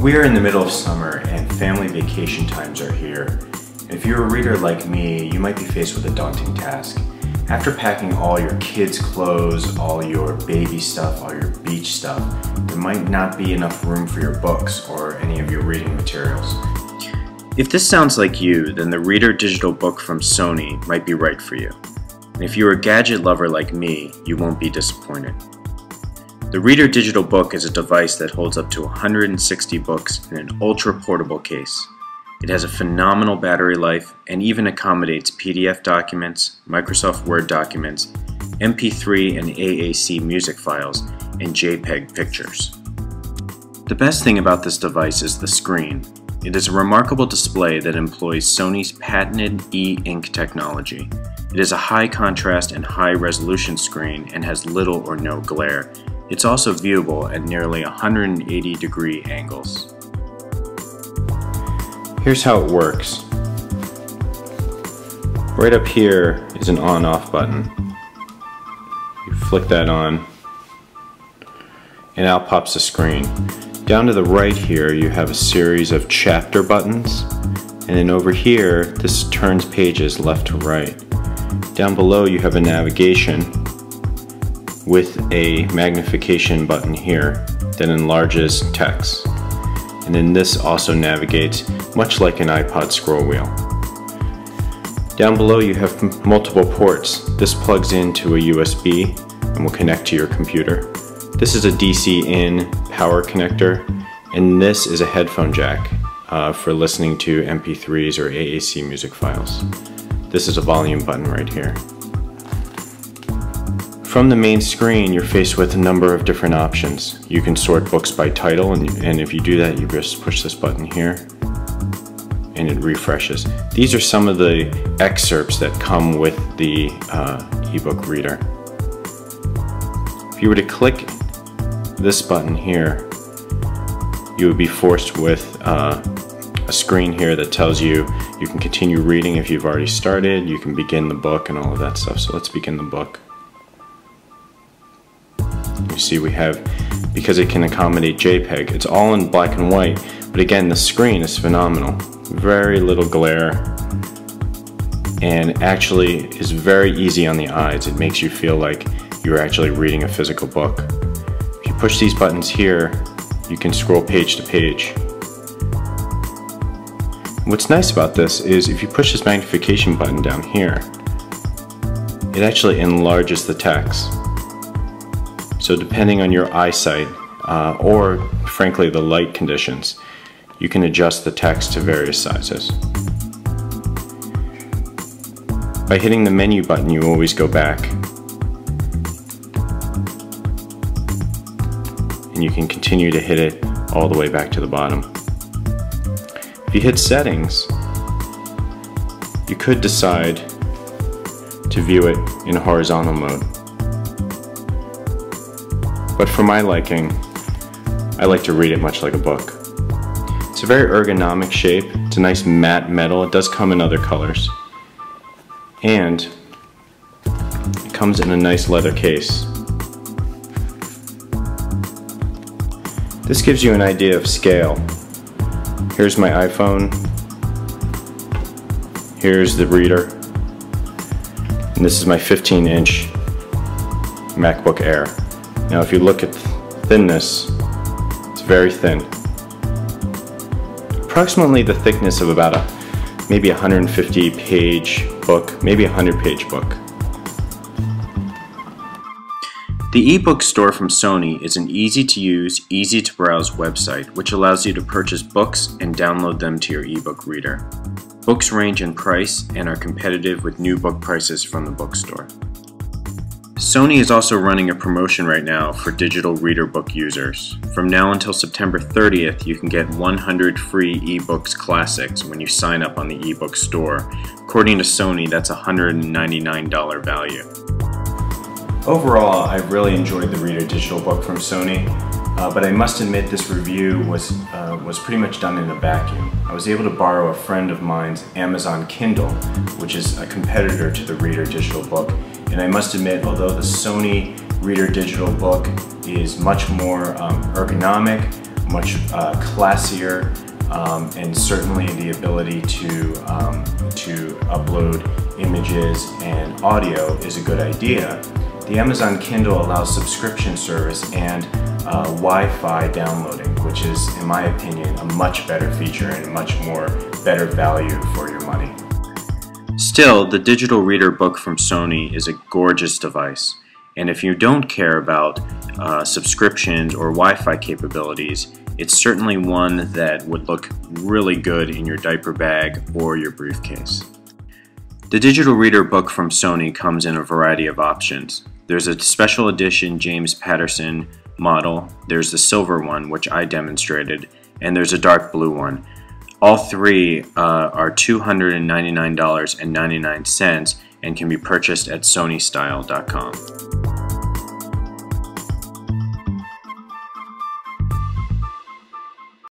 We are in the middle of summer and family vacation times are here. If you're a reader like me, you might be faced with a daunting task. After packing all your kids' clothes, all your baby stuff, all your beach stuff, there might not be enough room for your books or any of your reading materials. If this sounds like you, then the Reader digital book from Sony might be right for you. And if you're a gadget lover like me, you won't be disappointed. The Reader digital book is a device that holds up to 160 books in an ultra-portable case. It has a phenomenal battery life and even accommodates PDF documents, Microsoft Word documents, MP3 and AAC music files, and JPEG pictures. The best thing about this device is the screen. It is a remarkable display that employs Sony's patented e-ink technology. It is a high contrast and high resolution screen and has little or no glare. It's also viewable at nearly 180-degree angles. Here's how it works. Right up here is an on-off button. You flick that on and out pops the screen. Down to the right here you have a series of chapter buttons, and then over here this turns pages left to right. Down below you have a navigation with a magnification button here that enlarges text. And then this also navigates much like an iPod scroll wheel. Down below you have multiple ports. This plugs into a USB and will connect to your computer. This is a DC in power connector, and this is a headphone jack for listening to MP3s or AAC music files. This is a volume button right here. From the main screen, you're faced with a number of different options. You can sort books by title, and if you do that, you just push this button here, and it refreshes. These are some of the excerpts that come with the ebook reader. If you were to click this button here, you would be forced with a screen here that tells you you can continue reading if you've already started, you can begin the book and all of that stuff. So let's begin the book. You see we have, because it can accommodate JPEG, it's all in black and white, but again the screen is phenomenal. Very little glare, and actually is very easy on the eyes. It makes you feel like you're actually reading a physical book. If you push these buttons here, you can scroll page to page. What's nice about this is if you push this magnification button down here, it actually enlarges the text. So depending on your eyesight or frankly the light conditions, you can adjust the text to various sizes. By hitting the menu button, you always go back, and you can continue to hit it all the way back to the bottom. If you hit settings, you could decide to view it in horizontal mode. But for my liking, I like to read it much like a book. It's a very ergonomic shape. It's a nice matte metal. It does come in other colors. And it comes in a nice leather case. This gives you an idea of scale. Here's my iPhone. Here's the reader. And this is my 15-inch MacBook Air. Now if you look at thinness, it's very thin. Approximately the thickness of about maybe 150 page book, maybe a 100-page book. The ebook store from Sony is an easy-to-use, easy-to-browse website which allows you to purchase books and download them to your ebook reader. Books range in price and are competitive with new book prices from the bookstore. Sony is also running a promotion right now for digital reader book users. From now until September 30th, you can get 100 free eBooks classics when you sign up on the ebook store. According to Sony, that's a $199 value. Overall, I really enjoyed the Reader digital book from Sony, but I must admit this review was pretty much done in a vacuum. I was able to borrow a friend of mine's Amazon Kindle, which is a competitor to the Reader digital book. And I must admit, although the Sony Reader digital book is much more ergonomic, much classier, and certainly the ability to upload images and audio is a good idea. The Amazon Kindle allows subscription service and Wi-Fi downloading, which is, in my opinion, a much better feature and a much more better value for your money. Still, the digital reader book from Sony is a gorgeous device, and if you don't care about subscriptions or Wi-Fi capabilities, it's certainly one that would look really good in your diaper bag or your briefcase. The digital reader book from Sony comes in a variety of options. There's a special edition James Patterson model, there's the silver one, which I demonstrated, and there's a dark blue one. All three are $299.99 and can be purchased at sonystyle.com.